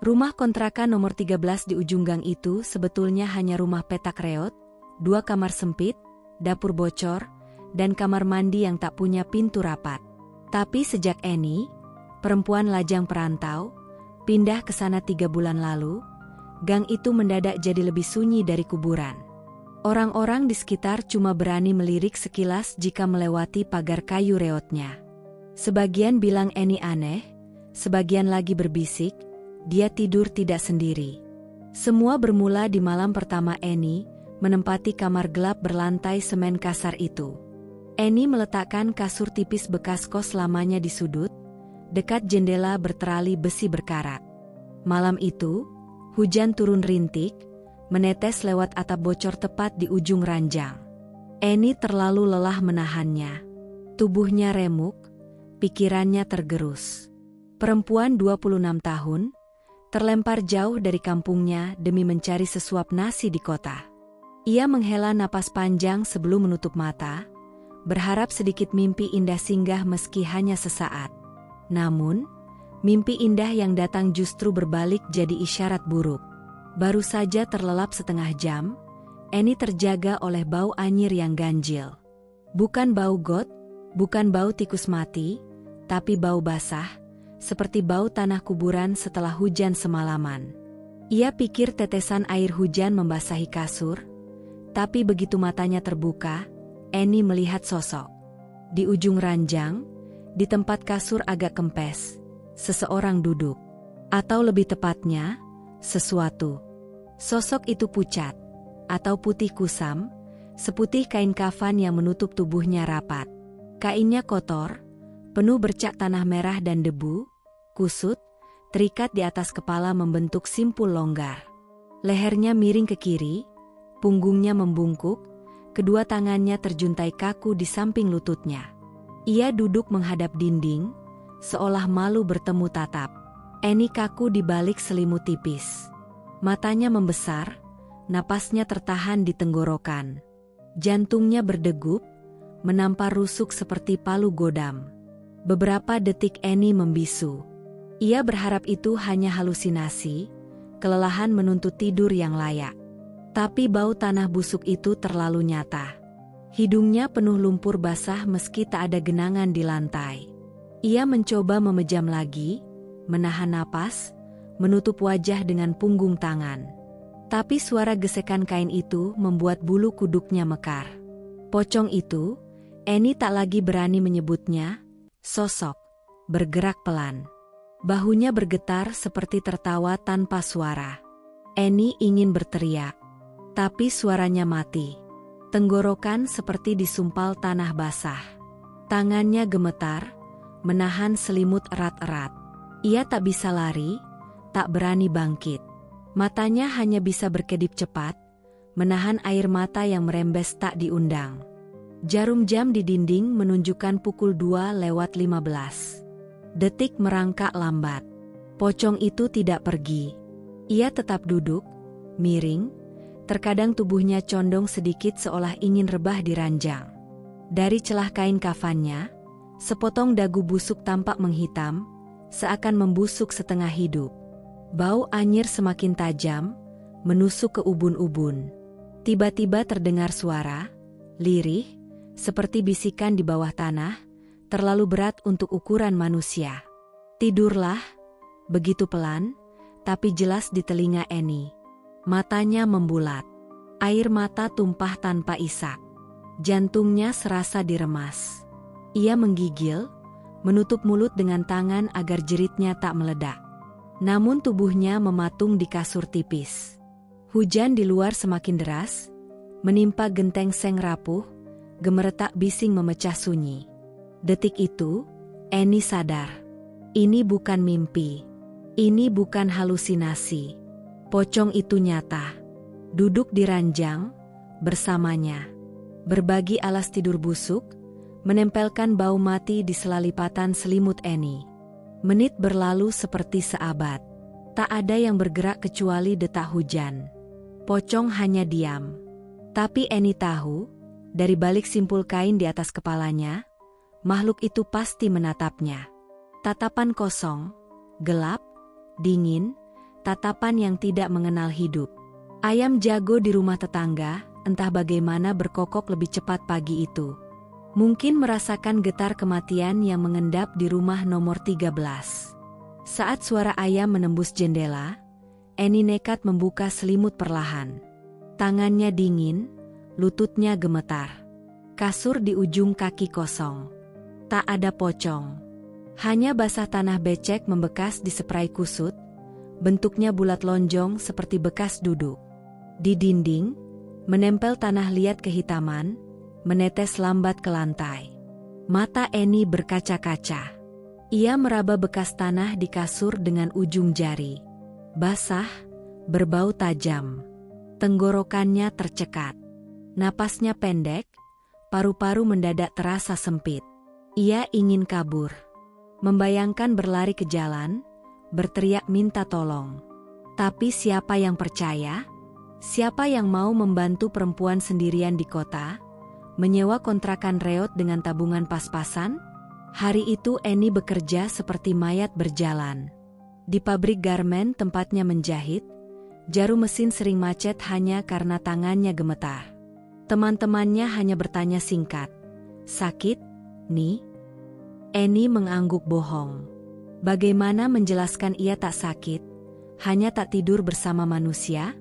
Rumah kontrakan nomor 13 di ujung gang itu sebetulnya hanya rumah petak reot, 2 kamar sempit, dapur bocor, dan kamar mandi yang tak punya pintu rapat. Tapi sejak Annie, perempuan lajang perantau, pindah ke sana 3 bulan lalu, gang itu mendadak jadi lebih sunyi dari kuburan. Orang-orang di sekitar cuma berani melirik sekilas jika melewati pagar kayu reotnya. Sebagian bilang Annie aneh, sebagian lagi berbisik, dia tidur tidak sendiri. Semua bermula di malam pertama Annie menempati kamar gelap berlantai semen kasar itu. Annie meletakkan kasur tipis bekas kos lamanya di sudut, dekat jendela berterali besi berkarat. Malam itu, hujan turun rintik, menetes lewat atap bocor tepat di ujung ranjang. Annie terlalu lelah menahannya. Tubuhnya remuk, pikirannya tergerus. Perempuan 26 tahun, terlempar jauh dari kampungnya demi mencari sesuap nasi di kota. Ia menghela napas panjang sebelum menutup mata, berharap sedikit mimpi indah singgah meski hanya sesaat. Namun, mimpi indah yang datang justru berbalik jadi isyarat buruk. Baru saja terlelap setengah jam, Annie terjaga oleh bau anyir yang ganjil. Bukan bau got, bukan bau tikus mati, tapi bau basah, seperti bau tanah kuburan setelah hujan semalaman. Ia pikir tetesan air hujan membasahi kasur, tapi begitu matanya terbuka, Annie melihat sosok. Di ujung ranjang, di tempat kasur agak kempes, seseorang duduk. Atau lebih tepatnya, sesuatu. Sosok itu pucat, atau putih kusam, seputih kain kafan yang menutup tubuhnya rapat. Kainnya kotor, penuh bercak tanah merah dan debu, kusut, terikat di atas kepala membentuk simpul longgar. Lehernya miring ke kiri, punggungnya membungkuk, kedua tangannya terjuntai kaku di samping lututnya. Ia duduk menghadap dinding, seolah malu bertemu tatap. Annie kaku di balik selimut tipis. Matanya membesar, napasnya tertahan di tenggorokan. Jantungnya berdegup, menampar rusuk seperti palu godam. Beberapa detik Annie membisu. Ia berharap itu hanya halusinasi, kelelahan menuntut tidur yang layak. Tapi bau tanah busuk itu terlalu nyata. Hidungnya penuh lumpur basah meski tak ada genangan di lantai. Ia mencoba memejam lagi, menahan napas, menutup wajah dengan punggung tangan. Tapi suara gesekan kain itu membuat bulu kuduknya mekar. Pocong itu, Annie tak lagi berani menyebutnya, sosok, bergerak pelan. Bahunya bergetar seperti tertawa tanpa suara. Annie ingin berteriak, tapi suaranya mati. Tenggorokan seperti disumpal tanah basah. Tangannya gemetar, menahan selimut erat-erat. Ia tak bisa lari, tak berani bangkit. Matanya hanya bisa berkedip cepat, menahan air mata yang merembes tak diundang. Jarum jam di dinding menunjukkan pukul 2:15. Detik merangkak lambat. Pocong itu tidak pergi. Ia tetap duduk, miring, terkadang tubuhnya condong sedikit seolah ingin rebah di ranjang. Dari celah kain kafannya, sepotong dagu busuk tampak menghitam, seakan membusuk setengah hidup. Bau anyir semakin tajam, menusuk ke ubun-ubun. Tiba-tiba terdengar suara, lirih, seperti bisikan di bawah tanah, terlalu berat untuk ukuran manusia. Tidurlah, begitu pelan, tapi jelas di telinga Annie. Matanya membulat. Air mata tumpah tanpa isak. Jantungnya serasa diremas. Ia menggigil, menutup mulut dengan tangan agar jeritnya tak meledak. Namun tubuhnya mematung di kasur tipis. Hujan di luar semakin deras, menimpa genteng seng rapuh, gemeretak bising memecah sunyi. Detik itu, Annie sadar. Ini bukan mimpi. Ini bukan halusinasi. Pocong itu nyata. Duduk di ranjang, bersamanya. Berbagi alas tidur busuk, menempelkan bau mati di selalipatan selimut Annie. Menit berlalu seperti seabad. Tak ada yang bergerak kecuali detak hujan. Pocong hanya diam. Tapi Annie tahu, dari balik simpul kain di atas kepalanya, makhluk itu pasti menatapnya. Tatapan kosong, gelap, dingin, tatapan yang tidak mengenal hidup. Ayam jago di rumah tetangga, entah bagaimana berkokok lebih cepat pagi itu. Mungkin merasakan getar kematian yang mengendap di rumah nomor 13. Saat suara ayam menembus jendela, Annie nekat membuka selimut perlahan. Tangannya dingin, lututnya gemetar. Kasur di ujung kaki kosong. Tak ada pocong. Hanya basah tanah becek membekas di spray kusut, bentuknya bulat lonjong seperti bekas duduk. Di dinding, menempel tanah liat kehitaman, menetes lambat ke lantai. Mata Annie berkaca-kaca. Ia meraba bekas tanah di kasur dengan ujung jari. Basah, berbau tajam. Tenggorokannya tercekat. Napasnya pendek, paru-paru mendadak terasa sempit. Ia ingin kabur. Membayangkan berlari ke jalan, berteriak minta tolong. Tapi siapa yang percaya? Siapa yang mau membantu perempuan sendirian di kota? Menyewa kontrakan reot dengan tabungan pas-pasan? Hari itu Annie bekerja seperti mayat berjalan. Di pabrik garmen tempatnya menjahit, jarum mesin sering macet hanya karena tangannya gemetar. Teman-temannya hanya bertanya singkat, "Sakit, Ni?" Annie mengangguk bohong. Bagaimana menjelaskan ia tak sakit, hanya tak tidur bersama manusia?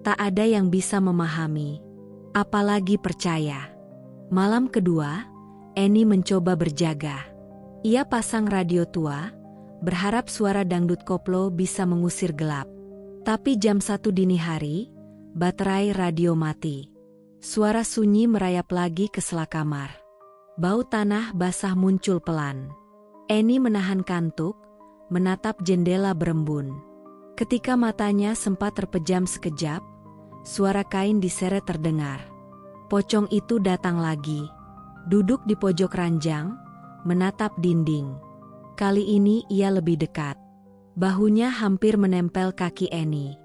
Tak ada yang bisa memahami, apalagi percaya. Malam kedua, Annie mencoba berjaga. Ia pasang radio tua, berharap suara dangdut koplo bisa mengusir gelap. Tapi jam 1 dini hari, baterai radio mati. Suara sunyi merayap lagi ke sela kamar. Bau tanah basah muncul pelan. Annie menahan kantuk, menatap jendela berembun. Ketika matanya sempat terpejam sekejap, suara kain diseret terdengar. Pocong itu datang lagi. Duduk di pojok ranjang, menatap dinding. Kali ini ia lebih dekat. Bahunya hampir menempel kaki Annie.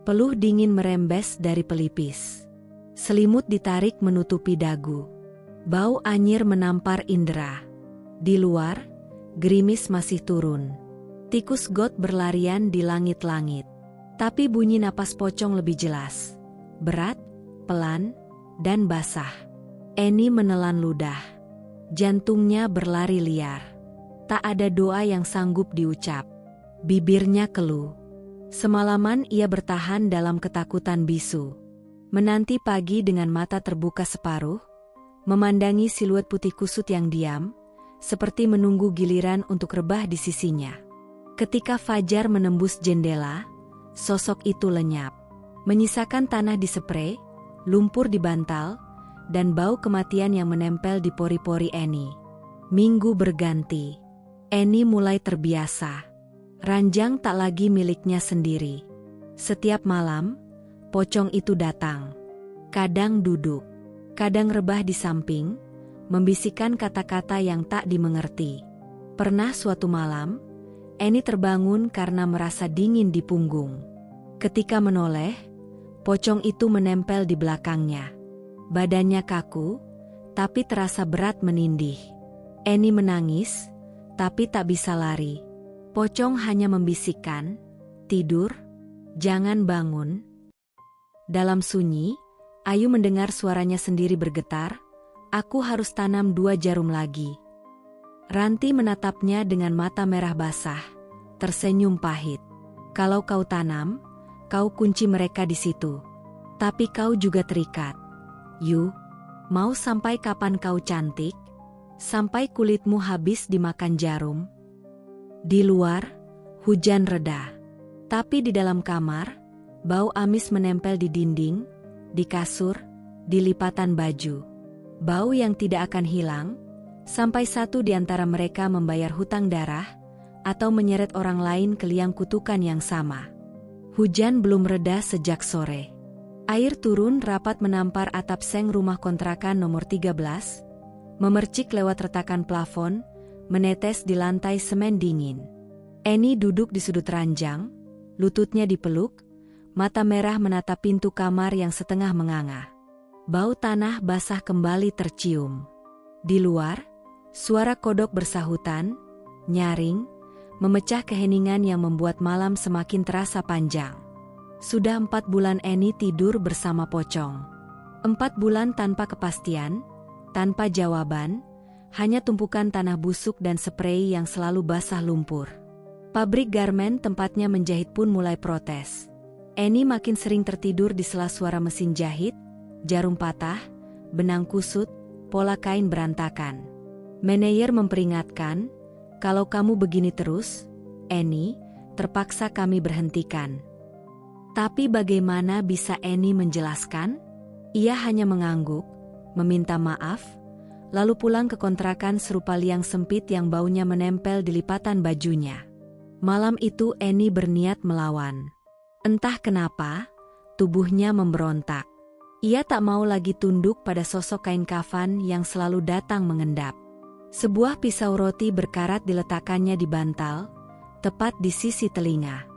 Peluh dingin merembes dari pelipis. Selimut ditarik menutupi dagu. Bau anyir menampar indera. Di luar, gerimis masih turun. Tikus got berlarian di langit-langit. Tapi bunyi napas pocong lebih jelas. Berat, pelan, dan basah. Annie menelan ludah. Jantungnya berlari liar. Tak ada doa yang sanggup diucap. Bibirnya keluh. Semalaman ia bertahan dalam ketakutan bisu. Menanti pagi dengan mata terbuka separuh, memandangi siluet putih kusut yang diam, seperti menunggu giliran untuk rebah di sisinya. Ketika fajar menembus jendela, sosok itu lenyap. Menyisakan tanah di spray, lumpur di bantal, dan bau kematian yang menempel di pori-pori Annie. Minggu berganti. Annie mulai terbiasa. Ranjang tak lagi miliknya sendiri. Setiap malam, pocong itu datang. Kadang duduk, kadang rebah di samping, membisikkan kata-kata yang tak dimengerti. Pernah suatu malam, Annie terbangun karena merasa dingin di punggung. Ketika menoleh, pocong itu menempel di belakangnya. Badannya kaku, tapi terasa berat menindih. Annie menangis, tapi tak bisa lari. Pocong hanya membisikkan, "Tidur, jangan bangun." Dalam sunyi, Ayu mendengar suaranya sendiri bergetar, "Aku harus tanam 2 jarum lagi." Ranti menatapnya dengan mata merah basah, tersenyum pahit. "Kalau kau tanam, kau kunci mereka di situ. Tapi kau juga terikat. Yu, mau sampai kapan kau cantik? Sampai kulitmu habis dimakan jarum?" Di luar, hujan reda. Tapi di dalam kamar, bau amis menempel di dinding, di kasur, di lipatan baju. Bau yang tidak akan hilang, sampai satu di antara mereka membayar hutang darah, atau menyeret orang lain ke liang kutukan yang sama. Hujan belum reda sejak sore. Air turun rapat menampar atap seng rumah kontrakan nomor 13, memercik lewat retakan plafon, menetes di lantai semen dingin. Annie duduk di sudut ranjang, lututnya dipeluk, mata merah menatap pintu kamar yang setengah menganga. Bau tanah basah kembali tercium. Di luar, suara kodok bersahutan, nyaring, memecah keheningan yang membuat malam semakin terasa panjang. Sudah 4 bulan Annie tidur bersama pocong. 4 bulan tanpa kepastian, tanpa jawaban, hanya tumpukan tanah busuk dan sprei yang selalu basah lumpur. Pabrik garmen tempatnya menjahit pun mulai protes. Annie makin sering tertidur di sela suara mesin jahit, jarum patah, benang kusut, pola kain berantakan. Manajer memperingatkan, "Kalau kamu begini terus, Annie, terpaksa kami berhentikan." Tapi bagaimana bisa Annie menjelaskan? Ia hanya mengangguk, meminta maaf, lalu pulang ke kontrakan serupa liang sempit yang baunya menempel di lipatan bajunya. Malam itu Annie berniat melawan. Entah kenapa, tubuhnya memberontak. Ia tak mau lagi tunduk pada sosok kain kafan yang selalu datang mengendap. Sebuah pisau roti berkarat diletakkannya di bantal, tepat di sisi telinga.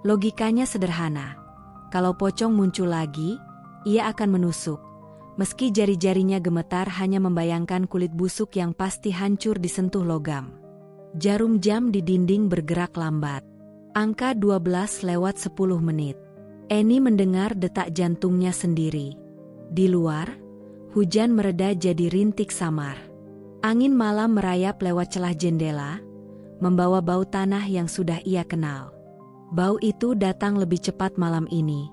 Logikanya sederhana. Kalau pocong muncul lagi, ia akan menusuk. Meski jari-jarinya gemetar hanya membayangkan kulit busuk yang pasti hancur disentuh logam. Jarum jam di dinding bergerak lambat. Angka 12:10. Annie mendengar detak jantungnya sendiri. Di luar, hujan mereda jadi rintik samar. Angin malam merayap lewat celah jendela, membawa bau tanah yang sudah ia kenal. Bau itu datang lebih cepat malam ini.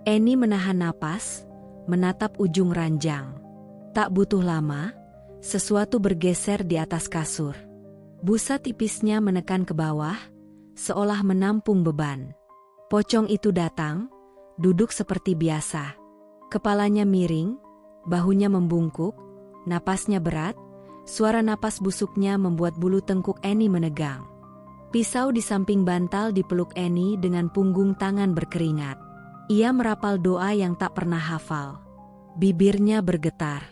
Annie menahan napas, menatap ujung ranjang. Tak butuh lama, sesuatu bergeser di atas kasur. Busa tipisnya menekan ke bawah, seolah menampung beban. Pocong itu datang, duduk seperti biasa. Kepalanya miring, bahunya membungkuk, napasnya berat, suara napas busuknya membuat bulu tengkuk Annie menegang. Pisau di samping bantal dipeluk Annie dengan punggung tangan berkeringat. Ia merapal doa yang tak pernah hafal. Bibirnya bergetar.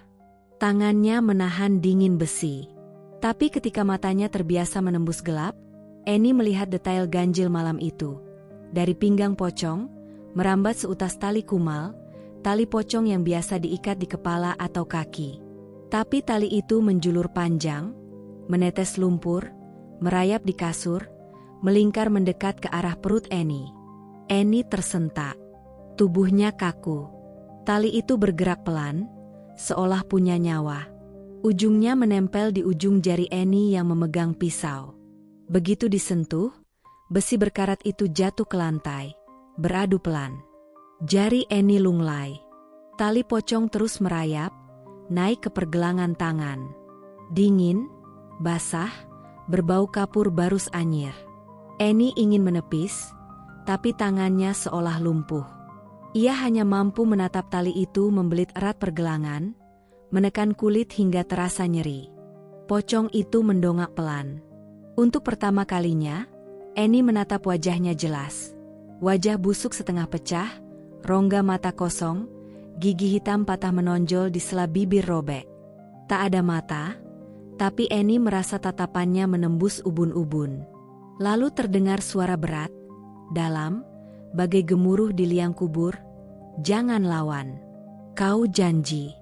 Tangannya menahan dingin besi. Tapi ketika matanya terbiasa menembus gelap, Annie melihat detail ganjil malam itu. Dari pinggang pocong, merambat seutas tali kumal, tali pocong yang biasa diikat di kepala atau kaki. Tapi tali itu menjulur panjang, menetes lumpur, merayap di kasur, melingkar mendekat ke arah perut Annie. Annie tersentak. Tubuhnya kaku. Tali itu bergerak pelan, seolah punya nyawa. Ujungnya menempel di ujung jari Annie yang memegang pisau. Begitu disentuh, besi berkarat itu jatuh ke lantai, beradu pelan. Jari Annie lunglai. Tali pocong terus merayap, naik ke pergelangan tangan. Dingin, basah, berbau kapur barus anyir. Annie ingin menepis, tapi tangannya seolah lumpuh. Ia hanya mampu menatap tali itu membelit erat pergelangan, menekan kulit hingga terasa nyeri. Pocong itu mendongak pelan. Untuk pertama kalinya, Annie menatap wajahnya jelas. Wajah busuk setengah pecah, rongga mata kosong, gigi hitam patah menonjol di sela bibir robek. Tak ada mata, tapi Annie merasa tatapannya menembus ubun-ubun. Lalu terdengar suara berat, dalam, bagai gemuruh di liang kubur, "Jangan lawan. Kau janji."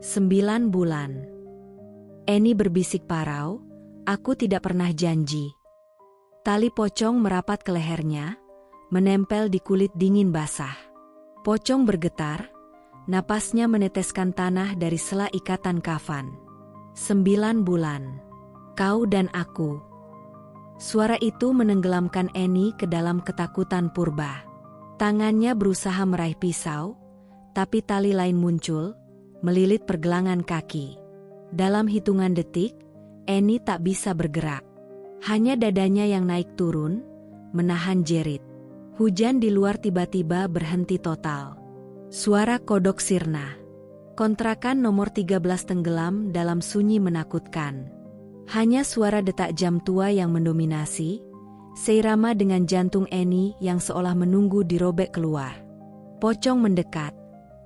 9 bulan. Annie berbisik parau, "Aku tidak pernah janji." Tali pocong merapat ke lehernya, menempel di kulit dingin basah. Pocong bergetar, napasnya meneteskan tanah dari sela ikatan kafan. 9 bulan. Kau dan aku. Suara itu menenggelamkan Annie ke dalam ketakutan purba. Tangannya berusaha meraih pisau, tapi tali lain muncul, melilit pergelangan kaki. Dalam hitungan detik, Annie tak bisa bergerak. Hanya dadanya yang naik turun, menahan jerit. Hujan di luar tiba-tiba berhenti total. Suara kodok sirna. Kontrakan nomor 13 tenggelam dalam sunyi menakutkan. Hanya suara detak jam tua yang mendominasi, seirama dengan jantung Annie yang seolah menunggu dirobek keluar. Pocong mendekat,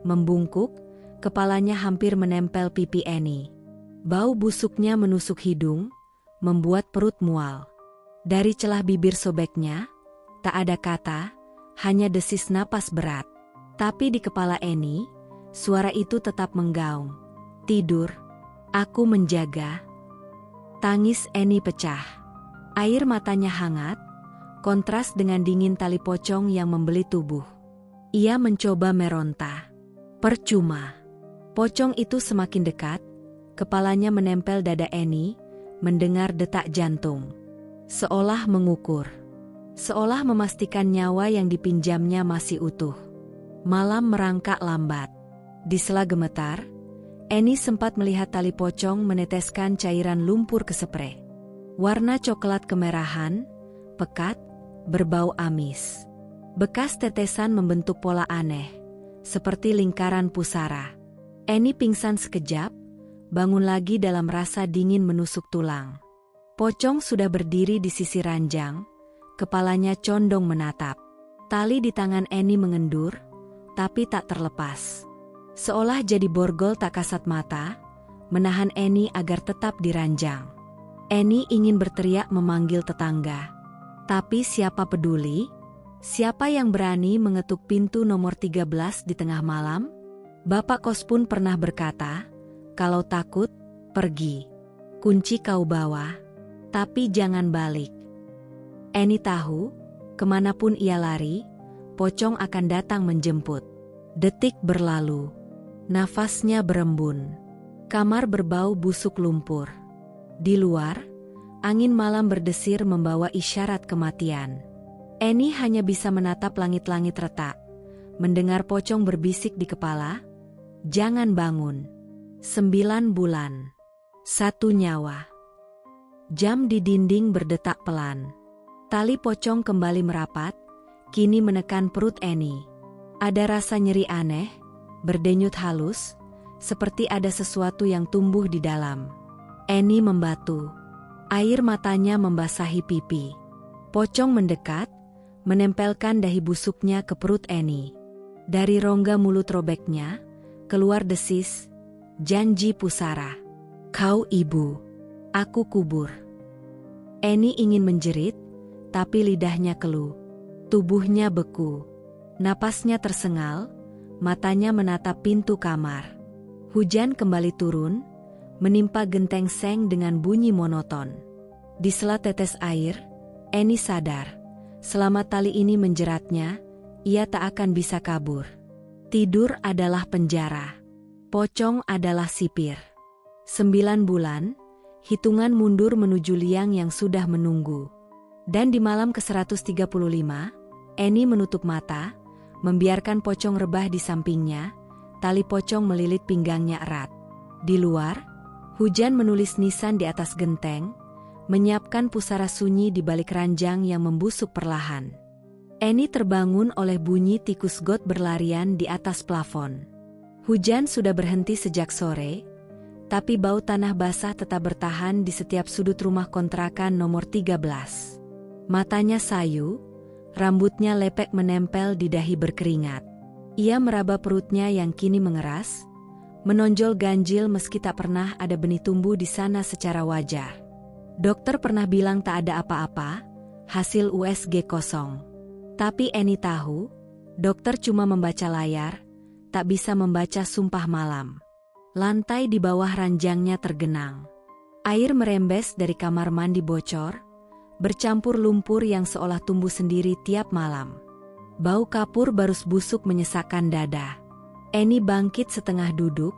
membungkuk, kepalanya hampir menempel pipi Annie. Bau busuknya menusuk hidung, membuat perut mual. Dari celah bibir sobeknya, tak ada kata, hanya desis napas berat. Tapi di kepala Annie, suara itu tetap menggaung. "Tidur, aku menjaga." Tangis Annie pecah. Air matanya hangat, kontras dengan dingin tali pocong yang membeli tubuh. Ia mencoba meronta. Percuma. Pocong itu semakin dekat, kepalanya menempel dada Annie, mendengar detak jantung. Seolah mengukur. Seolah memastikan nyawa yang dipinjamnya masih utuh. Malam merangkak lambat. Di sela gemetar, Annie sempat melihat tali pocong meneteskan cairan lumpur ke spray. Warna coklat kemerahan, pekat, berbau amis. Bekas tetesan membentuk pola aneh, seperti lingkaran pusara. Annie pingsan sekejap, bangun lagi dalam rasa dingin menusuk tulang. Pocong sudah berdiri di sisi ranjang, kepalanya condong menatap. Tali di tangan Annie mengendur, tapi tak terlepas. Seolah jadi borgol tak kasat mata, menahan Annie agar tetap di ranjang. Annie ingin berteriak memanggil tetangga. Tapi siapa peduli? Siapa yang berani mengetuk pintu nomor 13 di tengah malam? Bapak kos pun pernah berkata, kalau takut, pergi. Kunci kau bawa, tapi jangan balik. Annie tahu, kemanapun ia lari, pocong akan datang menjemput. Detik berlalu. Nafasnya berembun. Kamar berbau busuk lumpur. Di luar, angin malam berdesir membawa isyarat kematian. Annie hanya bisa menatap langit-langit retak, mendengar pocong berbisik di kepala, jangan bangun. 9 bulan. 1 nyawa. Jam di dinding berdetak pelan. Tali pocong kembali merapat, kini menekan perut Annie. Ada rasa nyeri aneh, berdenyut halus, seperti ada sesuatu yang tumbuh di dalam. Annie membatu. Air matanya membasahi pipi. Pocong mendekat, menempelkan dahi busuknya ke perut Annie. Dari rongga mulut robeknya, keluar desis, janji pusara. Kau ibu, aku kubur. Annie ingin menjerit, tapi lidahnya keluh. Tubuhnya beku. Napasnya tersengal, matanya menatap pintu kamar. Hujan kembali turun, menimpa genteng seng dengan bunyi monoton. Di sela tetes air, Annie sadar, selama tali ini menjeratnya, ia tak akan bisa kabur. Tidur adalah penjara. Pocong adalah sipir. 9 bulan, hitungan mundur menuju liang yang sudah menunggu. Dan di malam ke-135, Annie menutup mata, membiarkan pocong rebah di sampingnya, tali pocong melilit pinggangnya erat. Di luar, hujan menulis nisan di atas genteng, menyiapkan pusara sunyi di balik ranjang yang membusuk perlahan. Annie terbangun oleh bunyi tikus got berlarian di atas plafon. Hujan sudah berhenti sejak sore, tapi bau tanah basah tetap bertahan di setiap sudut rumah kontrakan nomor 13. Matanya sayu, rambutnya lepek menempel di dahi berkeringat. Ia meraba perutnya yang kini mengeras, menonjol ganjil meski tak pernah ada benih tumbuh di sana secara wajar. Dokter pernah bilang tak ada apa-apa, hasil USG kosong. Tapi Annie tahu, dokter cuma membaca layar, tak bisa membaca sumpah malam. Lantai di bawah ranjangnya tergenang. Air merembes dari kamar mandi bocor, bercampur lumpur yang seolah tumbuh sendiri tiap malam. Bau kapur barus busuk menyesakkan dada. Annie bangkit setengah duduk,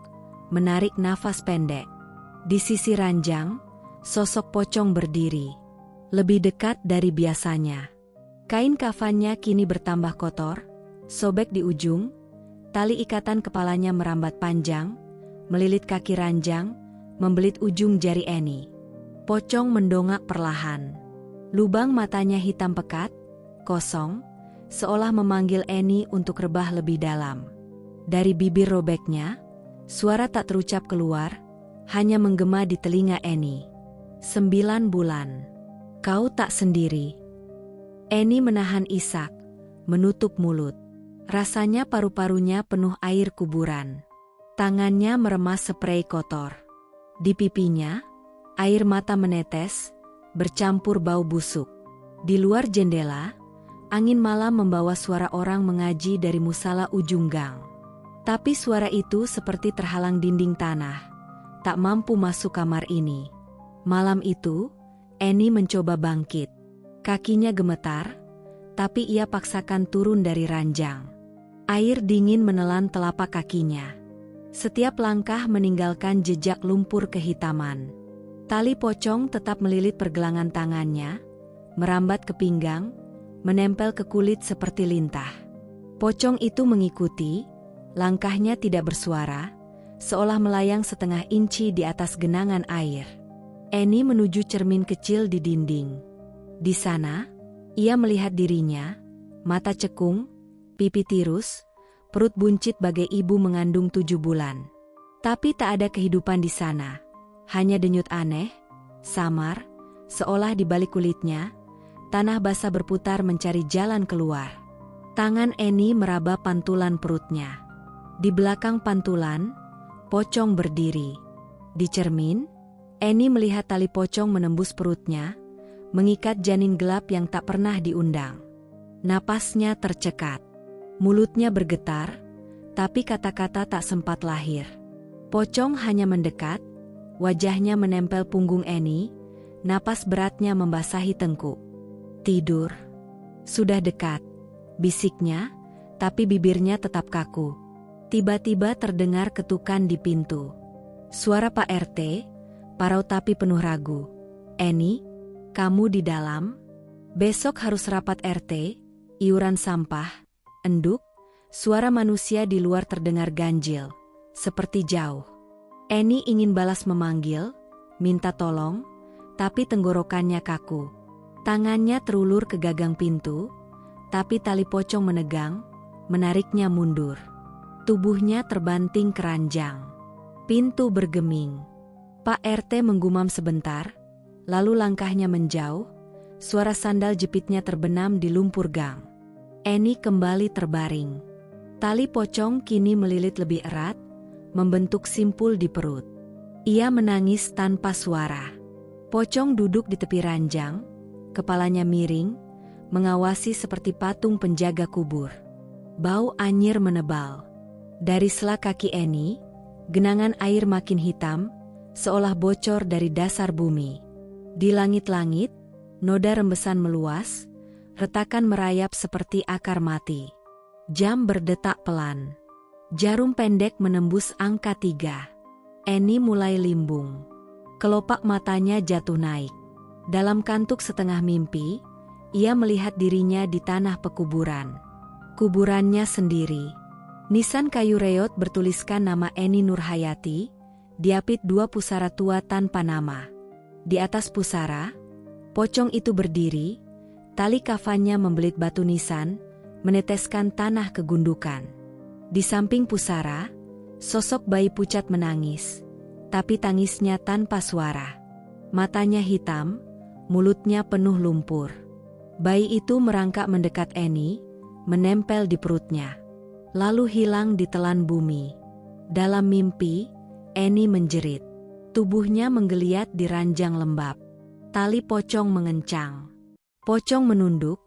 menarik nafas pendek. Di sisi ranjang, sosok pocong berdiri. Lebih dekat dari biasanya. Kain kafannya kini bertambah kotor, sobek di ujung, tali ikatan kepalanya merambat panjang, melilit kaki ranjang, membelit ujung jari Annie. Pocong mendongak perlahan. Lubang matanya hitam pekat, kosong, seolah memanggil Annie untuk rebah lebih dalam. Dari bibir robeknya, suara tak terucap keluar, hanya menggema di telinga Annie. 9 bulan. Kau tak sendiri. Annie menahan isak, menutup mulut. Rasanya paru-parunya penuh air kuburan. Tangannya meremas sprei kotor. Di pipinya, air mata menetes, bercampur bau busuk. Di luar jendela, angin malam membawa suara orang mengaji dari musala ujung gang. Tapi suara itu seperti terhalang dinding tanah, tak mampu masuk kamar ini. Malam itu, Annie mencoba bangkit. Kakinya gemetar, tapi ia paksakan turun dari ranjang. Air dingin menelan telapak kakinya. Setiap langkah meninggalkan jejak lumpur kehitaman. Tali pocong tetap melilit pergelangan tangannya, merambat ke pinggang, menempel ke kulit seperti lintah. Pocong itu mengikuti, langkahnya tidak bersuara, seolah melayang setengah inci di atas genangan air. Annie menuju cermin kecil di dinding. Di sana, ia melihat dirinya, mata cekung, pipi tirus, perut buncit bagai ibu mengandung 7 bulan. Tapi tak ada kehidupan di sana, hanya denyut aneh, samar, seolah di balik kulitnya, tanah basah berputar mencari jalan keluar. Tangan Annie meraba pantulan perutnya. Di belakang pantulan, pocong berdiri. Di cermin, Annie melihat tali pocong menembus perutnya, mengikat janin gelap yang tak pernah diundang. Napasnya tercekat. Mulutnya bergetar, tapi kata-kata tak sempat lahir. Pocong hanya mendekat, wajahnya menempel punggung Annie, napas beratnya membasahi tengkuk. Tidur. Sudah dekat, bisiknya, tapi bibirnya tetap kaku. Tiba-tiba terdengar ketukan di pintu. Suara Pak RT, parau tapi penuh ragu. Annie, kamu di dalam? Besok harus rapat RT, iuran sampah, enduk, suara manusia di luar terdengar ganjil, seperti jauh. Annie ingin balas memanggil, minta tolong, tapi tenggorokannya kaku. Tangannya terulur ke gagang pintu, tapi tali pocong menegang, menariknya mundur. Tubuhnya terbanting keranjang. Pintu bergeming. Pak RT menggumam sebentar, lalu langkahnya menjauh, suara sandal jepitnya terbenam di lumpur gang. Annie kembali terbaring. Tali pocong kini melilit lebih erat, membentuk simpul di perut. Ia menangis tanpa suara. Pocong duduk di tepi ranjang, kepalanya miring, mengawasi seperti patung penjaga kubur. Bau anyir menebal. Dari sela kaki Annie, genangan air makin hitam, seolah bocor dari dasar bumi. Di langit-langit, noda rembesan meluas, retakan merayap seperti akar mati. Jam berdetak pelan. Jarum pendek menembus angka 3. Annie mulai limbung. Kelopak matanya jatuh naik. Dalam kantuk setengah mimpi, ia melihat dirinya di tanah pekuburan. Kuburannya sendiri. Nisan kayu reot bertuliskan nama Annie Nurhayati, diapit 2 pusara tua tanpa nama. Di atas pusara, pocong itu berdiri, tali kafannya membelit batu nisan, meneteskan tanah kegundukan. Di samping pusara, sosok bayi pucat menangis, tapi tangisnya tanpa suara. Matanya hitam, mulutnya penuh lumpur. Bayi itu merangkak mendekat Annie, menempel di perutnya. Lalu hilang di telan bumi. Dalam mimpi, Annie menjerit. Tubuhnya menggeliat di ranjang lembab. Tali pocong mengencang. Pocong menunduk,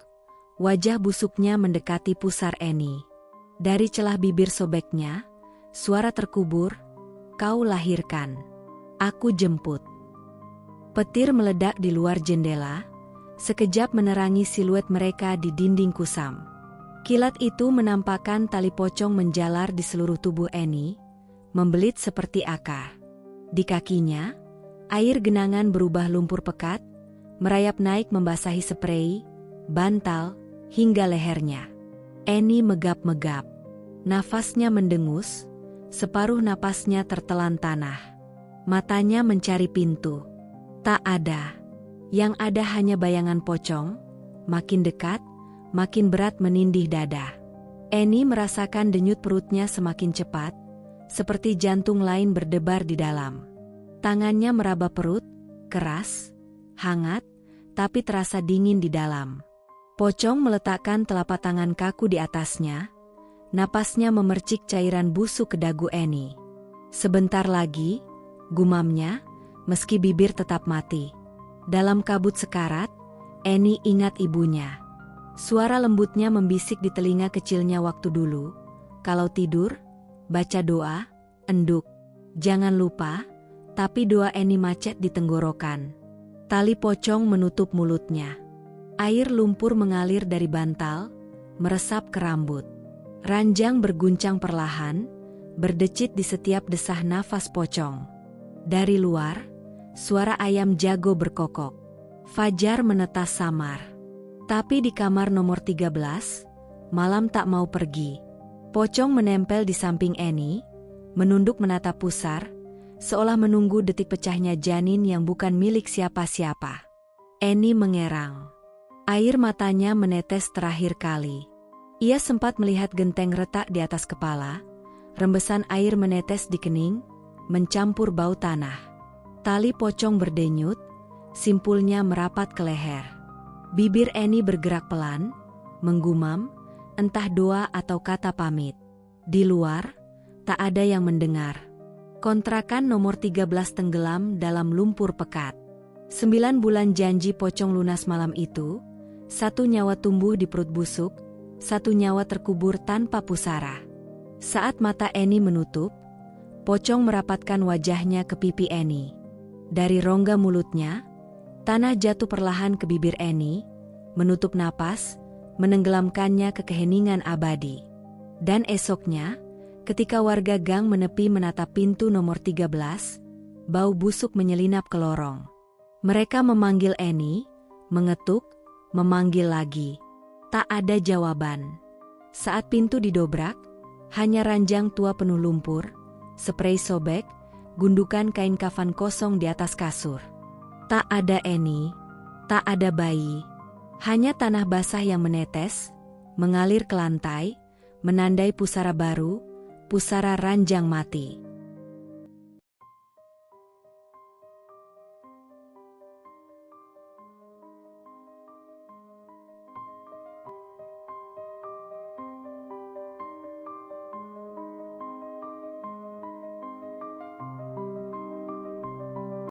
wajah busuknya mendekati pusar Annie. Dari celah bibir sobeknya, suara terkubur, "Kau lahirkan. Aku jemput." Petir meledak di luar jendela, sekejap menerangi siluet mereka di dinding kusam. Kilat itu menampakkan tali pocong menjalar di seluruh tubuh Annie, membelit seperti akar. Di kakinya, air genangan berubah lumpur pekat, merayap naik membasahi sprei, bantal, hingga lehernya. Annie megap-megap. Nafasnya mendengus, separuh napasnya tertelan tanah. Matanya mencari pintu. Tak ada. Yang ada hanya bayangan pocong, makin dekat, makin berat menindih dada. Annie merasakan denyut perutnya semakin cepat, seperti jantung lain berdebar di dalam. Tangannya meraba perut, keras, hangat, tapi terasa dingin di dalam. Pocong meletakkan telapak tangan kaku di atasnya, napasnya memercik cairan busuk ke dagu Annie. Sebentar lagi, gumamnya, meski bibir tetap mati. Dalam kabut sekarat, Annie ingat ibunya. Suara lembutnya membisik di telinga kecilnya waktu dulu. Kalau tidur, baca doa, enduk. Jangan lupa, tapi doa Annie macet di tenggorokan. Tali pocong menutup mulutnya. Air lumpur mengalir dari bantal, meresap ke rambut. Ranjang berguncang perlahan, berdecit di setiap desah nafas pocong. Dari luar, suara ayam jago berkokok. Fajar menetas samar. Tapi di kamar nomor 13, malam tak mau pergi. Pocong menempel di samping Annie, menunduk menatap pusar, seolah menunggu detik pecahnya janin yang bukan milik siapa-siapa. Annie mengerang. Air matanya menetes terakhir kali. Ia sempat melihat genteng retak di atas kepala, rembesan air menetes di kening, mencampur bau tanah. Tali pocong berdenyut, simpulnya merapat ke leher. Bibir Annie bergerak pelan, menggumam, entah doa atau kata pamit. Di luar, tak ada yang mendengar. Kontrakan nomor 13 tenggelam dalam lumpur pekat. 9 bulan janji pocong lunas malam itu, 1 nyawa tumbuh di perut busuk, 1 nyawa terkubur tanpa pusara. Saat mata Annie menutup, pocong merapatkan wajahnya ke pipi Annie. Dari rongga mulutnya, tanah jatuh perlahan ke bibir Annie, menutup napas, menenggelamkannya ke keheningan abadi. Dan esoknya, ketika warga gang menepi menatap pintu nomor 13, bau busuk menyelinap ke lorong. Mereka memanggil Annie, mengetuk, memanggil lagi. Tak ada jawaban. Saat pintu didobrak, hanya ranjang tua penuh lumpur, sprei sobek, gundukan kain kafan kosong di atas kasur. Tak ada Annie, tak ada bayi. Hanya tanah basah yang menetes, mengalir ke lantai, menandai pusara baru, pusara ranjang mati.